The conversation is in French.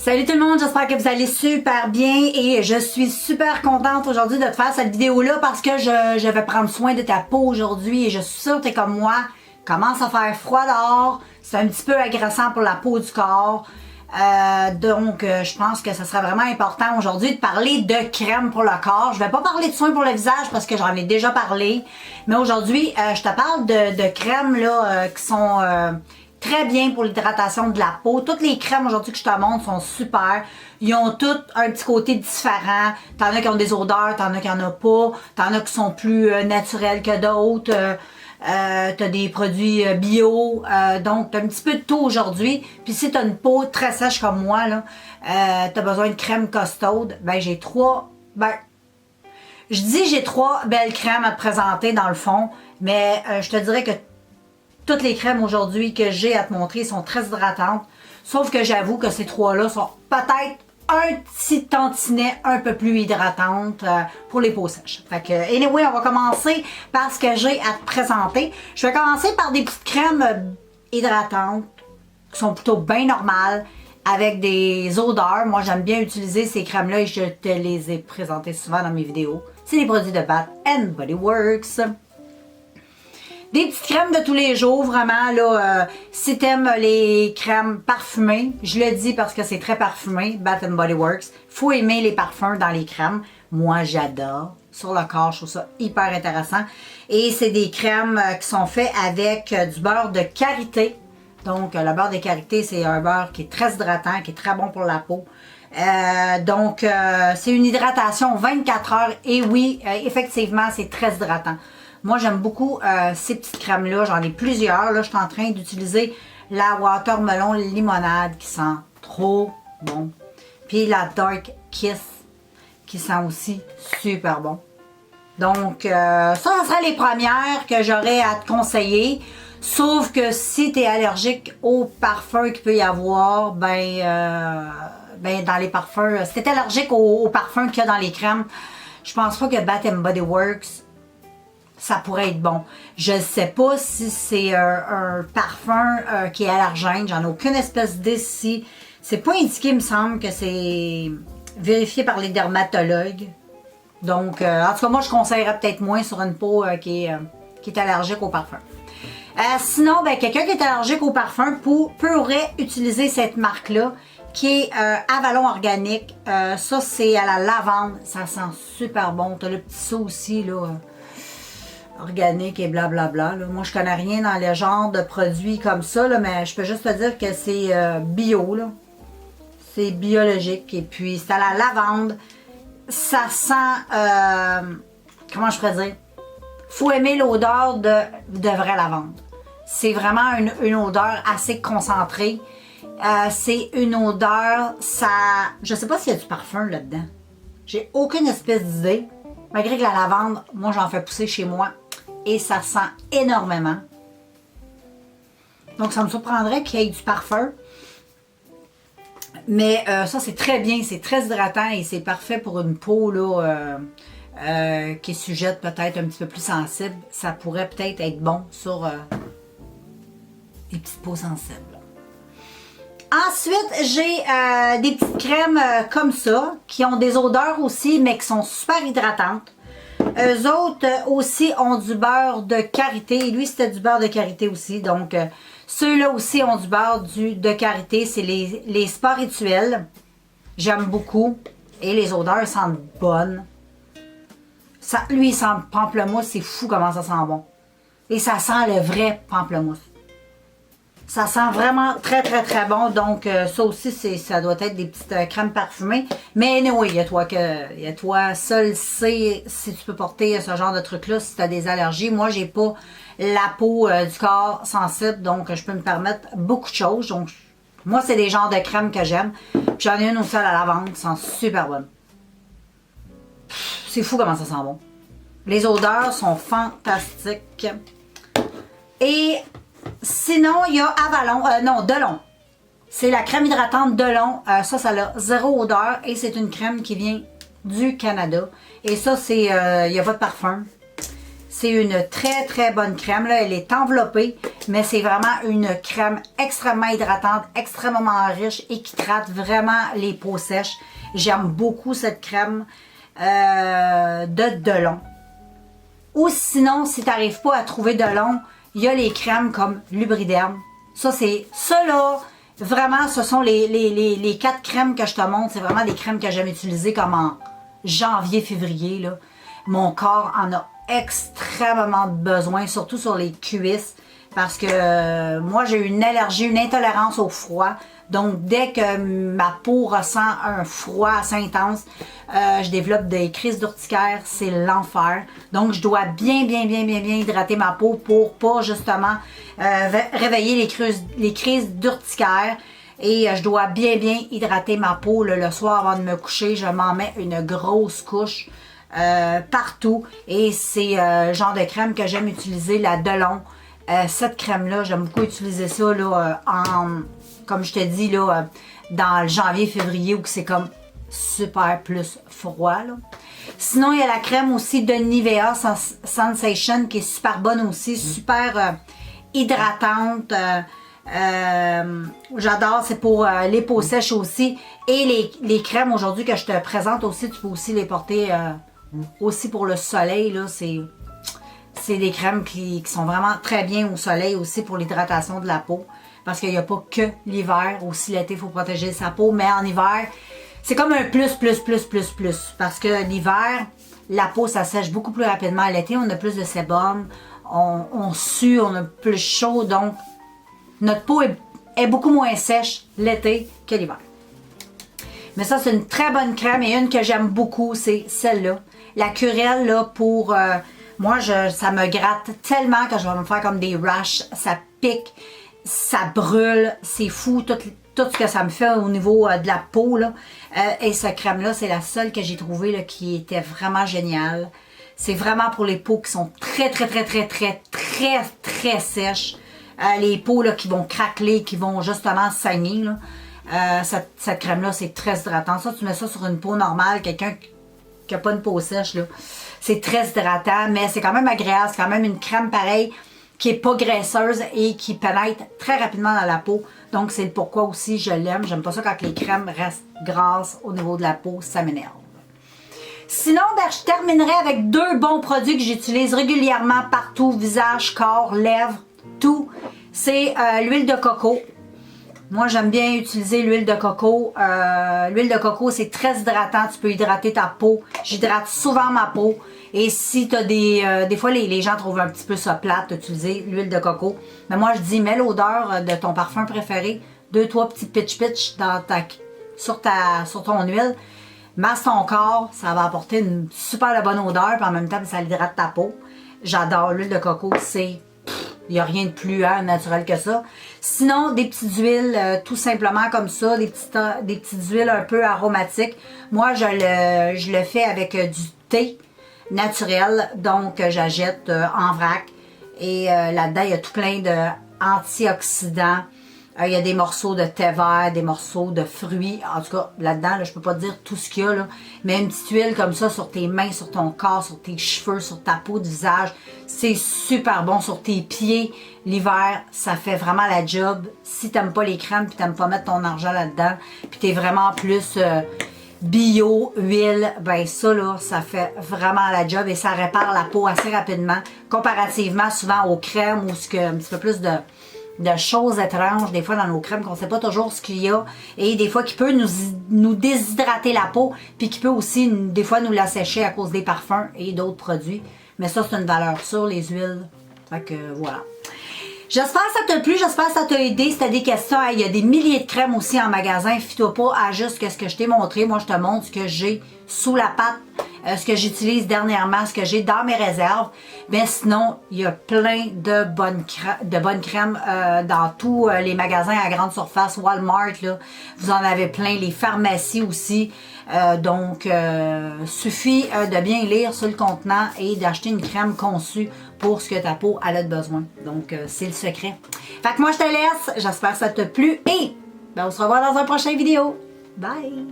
Salut tout le monde, j'espère que vous allez super bien et je suis super contente aujourd'hui de te faire cette vidéo-là parce que je vais prendre soin de ta peau aujourd'hui et je suis sûre que t'es comme moi, commence à faire froid dehors, c'est un petit peu agressant pour la peau du corps. Donc, je pense que ce serait vraiment important aujourd'hui de parler de crème pour le corps. Je vais pas parler de soins pour le visage parce que j'en ai déjà parlé. Mais aujourd'hui, je te parle de crèmes là, qui sont très bien pour l'hydratation de la peau. Toutes les crèmes aujourd'hui que je te montre sont super. Ils ont toutes un petit côté différent. T'en as qui ont des odeurs, t'en as qui en ont pas. T'en as qui sont plus naturels que d'autres. T'as des produits bio, donc t'as un petit peu de tout aujourd'hui. Puis si t'as une peau très sèche comme moi, là, t'as besoin de crème costaude, ben j'ai trois belles crèmes à te présenter dans le fond, mais je te dirais que toutes les crèmes aujourd'hui que j'ai à te montrer sont très hydratantes, sauf que j'avoue que ces trois-là sont peut-être un petit tantinet un peu plus hydratante pour les peaux sèches. Fait que, anyway, on va commencer par ce que j'ai à te présenter. Je vais commencer par des petites crèmes hydratantes qui sont plutôt bien normales avec des odeurs. Moi, j'aime bien utiliser ces crèmes-là et je te les ai présentées souvent dans mes vidéos. C'est des produits de Bath & Body Works. Des petites crèmes de tous les jours, vraiment, là, si t'aimes les crèmes parfumées, je le dis parce que c'est très parfumé, Bath & Body Works, faut aimer les parfums dans les crèmes. Moi, j'adore. Sur le corps, je trouve ça hyper intéressant. Et c'est des crèmes qui sont faites avec du beurre de karité. Donc, le beurre de karité, c'est un beurre qui est très hydratant, qui est très bon pour la peau. Donc, c'est une hydratation 24 heures. Et oui, effectivement, c'est très hydratant. Moi, j'aime beaucoup ces petites crèmes-là. J'en ai plusieurs. Là, je suis en train d'utiliser la Watermelon Limonade qui sent trop bon. Puis la Dark Kiss qui sent aussi super bon. Donc, ça serait les premières que j'aurais à te conseiller. Sauf que si tu es allergique aux parfums qu'il peut y avoir, ben dans les parfums, si tu es allergique aux parfums qu'il y a dans les crèmes, je pense pas que Bath & Body Works ça pourrait être bon. Je ne sais pas si c'est un parfum qui est allergène. J'en ai aucune espèce d'idée si. C'est pas indiqué, il me semble, que c'est vérifié par les dermatologues. Donc, en tout cas, moi, je conseillerais peut-être moins sur une peau qui est allergique au parfum. Sinon, ben, quelqu'un qui est allergique au parfum pourrait utiliser cette marque-là, qui est Avalon Organique. Ça, c'est à la lavande. Ça sent super bon. Tu as le petit saut aussi, là. Organique et blablabla. Là. Moi, je connais rien dans le genre de produits comme ça, là, mais je peux juste te dire que c'est bio. C'est biologique. Et puis, c'est à la lavande. Ça sent... comment je pourrais dire? Faut aimer l'odeur de vraie lavande. C'est vraiment une odeur assez concentrée. C'est une odeur... Je sais pas s'il y a du parfum là-dedans. J'ai aucune espèce d'idée. Malgré que la lavande, moi, j'en fais pousser chez moi. Et ça sent énormément. Donc, ça me surprendrait qu'il y ait du parfum. Mais ça, c'est très bien. C'est très hydratant et c'est parfait pour une peau là, qui est sujette peut-être un petit peu plus sensible. Ça pourrait peut-être être bon sur des petites peaux sensibles. Ensuite, j'ai des petites crèmes comme ça, qui ont des odeurs aussi, mais qui sont super hydratantes. Eux autres aussi ont du beurre de karité. Lui, c'était du beurre de karité aussi. Donc, ceux-là aussi ont du beurre de karité. C'est les spas rituels. J'aime beaucoup. Et les odeurs sentent bonnes. Ça, lui, il sent pamplemousse. C'est fou comment ça sent bon. Et ça sent le vrai pamplemousse. Ça sent vraiment très très très bon. Donc ça aussi, ça doit être des petites crèmes parfumées. Mais anyway, il y a toi seul sais si tu peux porter ce genre de truc-là si tu as des allergies. Moi, j'ai pas la peau du corps sensible, donc je peux me permettre beaucoup de choses. Donc moi, c'est des genres de crèmes que j'aime. J'en ai une aussi à la lavande qui sent super bonne. C'est fou comment ça sent bon. Les odeurs sont fantastiques. Et sinon, il y a Avalon, Delon. C'est la crème hydratante Delon. Ça a zéro odeur et c'est une crème qui vient du Canada. Et ça, c'est, il n'y a pas de parfum. C'est une très très bonne crème. Là. Elle est enveloppée, mais c'est vraiment une crème extrêmement hydratante, extrêmement riche et qui traite vraiment les peaux sèches. J'aime beaucoup cette crème de Delon. Ou sinon, si tu n'arrives pas à trouver Delon, il y a les crèmes comme Lubriderm. Ça là, vraiment, ce sont les 4 crèmes que je te montre. C'est vraiment des crèmes que j'aime utiliser comme en janvier, février. Là. Mon corps en a extrêmement besoin, surtout sur les cuisses. Parce que moi, j'ai une allergie, une intolérance au froid. Donc, dès que ma peau ressent un froid assez intense, je développe des crises d'urticaire. C'est l'enfer. Donc, je dois bien hydrater ma peau pour pas, justement, réveiller les crises d'urticaire. Et je dois bien hydrater ma peau. Le soir, avant de me coucher, je m'en mets une grosse couche partout. Et c'est le genre de crème que j'aime utiliser, la Delon. Cette crème-là, j'aime beaucoup utiliser ça là, comme je te dis, là, dans le janvier-février où c'est comme super plus froid. Là. Sinon, il y a la crème aussi de Nivea Sensation qui est super bonne aussi, super hydratante. J'adore, c'est pour les peaux sèches aussi. Et les crèmes aujourd'hui que je te présente aussi, tu peux aussi les porter aussi pour le soleil. Là, c'est des crèmes qui sont vraiment très bien au soleil aussi pour l'hydratation de la peau. Parce qu'il n'y a pas que l'hiver. Aussi l'été, il faut protéger sa peau. Mais en hiver, c'est comme un plus. Parce que l'hiver, la peau, ça sèche beaucoup plus rapidement. L'été, on a plus de sébum. On sue, on a plus chaud. Donc, notre peau est beaucoup moins sèche l'été que l'hiver. Mais ça, c'est une très bonne crème. Et une que j'aime beaucoup, c'est celle-là. La Curel, là, pour... moi, ça me gratte tellement que je vais me faire comme des rashes. Ça pique, ça brûle. C'est fou, tout ce que ça me fait au niveau de la peau. Là. Et cette crème-là, c'est la seule que j'ai trouvée là, qui était vraiment géniale. C'est vraiment pour les peaux qui sont très sèches. Les peaux là, qui vont craqueler, qui vont justement saigner. Là. Cette crème-là, c'est très hydratant. Ça, tu mets ça sur une peau normale, quelqu'un qui n'a pas une peau sèche, là. C'est très hydratant, mais c'est quand même agréable. C'est quand même une crème pareille qui n'est pas graisseuse et qui pénètre très rapidement dans la peau. Donc, c'est le pourquoi aussi je l'aime. J'aime pas ça quand les crèmes restent grasses au niveau de la peau. Ça m'énerve. Sinon, ben, je terminerai avec 2 bons produits que j'utilise régulièrement partout. Visage, corps, lèvres, tout. C'est l'huile de coco. Moi, j'aime bien utiliser l'huile de coco. L'huile de coco, c'est très hydratant. Tu peux hydrater ta peau. J'hydrate souvent ma peau. Et si tu as des fois, les gens trouvent un petit peu ça plate d'utiliser l'huile de coco. Mais moi, je dis, mets l'odeur de ton parfum préféré. 2-3 petits pitch sur ton huile. Masse ton corps. Ça va apporter une super bonne odeur. Puis en même temps, ça hydrate ta peau. J'adore l'huile de coco. Il n'y a rien de plus naturel que ça. Sinon, des petites huiles, tout simplement comme ça, des petites huiles un peu aromatiques. Moi, je le fais avec du thé naturel, donc j'achète en vrac. Et là-dedans, il y a tout plein d'antioxydants. Il y a des morceaux de thé vert, des morceaux de fruits. En tout cas, là-dedans, là, je peux pas te dire tout ce qu'il y a. Là. Mais une petite huile comme ça sur tes mains, sur ton corps, sur tes cheveux, sur ta peau de visage, c'est super bon. Sur tes pieds, l'hiver, ça fait vraiment la job. Si t'aimes pas les crèmes puis t'aimes pas mettre ton argent là-dedans, puis t'es vraiment plus bio, huile, ben ça là, ça fait vraiment la job et ça répare la peau assez rapidement. Comparativement souvent aux crèmes où c'est un petit peu plus de choses étranges, des fois dans nos crèmes, qu'on ne sait pas toujours ce qu'il y a, et des fois qui peut nous déshydrater la peau, puis qui peut aussi, des fois, nous la sécher à cause des parfums et d'autres produits. Mais ça, c'est une valeur sûre, les huiles. Fait que, voilà. J'espère que ça t'a plu, j'espère que ça t'a aidé. Si tu as des questions, il y a des milliers de crèmes aussi en magasin. Fie-toi pas à juste ce que je t'ai montré. Moi, je te montre ce que j'ai sous la patte, ce que j'utilise dernièrement, ce que j'ai dans mes réserves. Mais sinon, il y a plein de bonnes crèmes dans tous les magasins à grande surface, Walmart, là, vous en avez plein, les pharmacies aussi. Donc, suffit de bien lire sur le contenant et d'acheter une crème conçue pour ce que ta peau a besoin. Donc, c'est le secret. Fait que moi, je te laisse. J'espère que ça t'a plu et ben, on se revoit dans un prochain vidéo. Bye!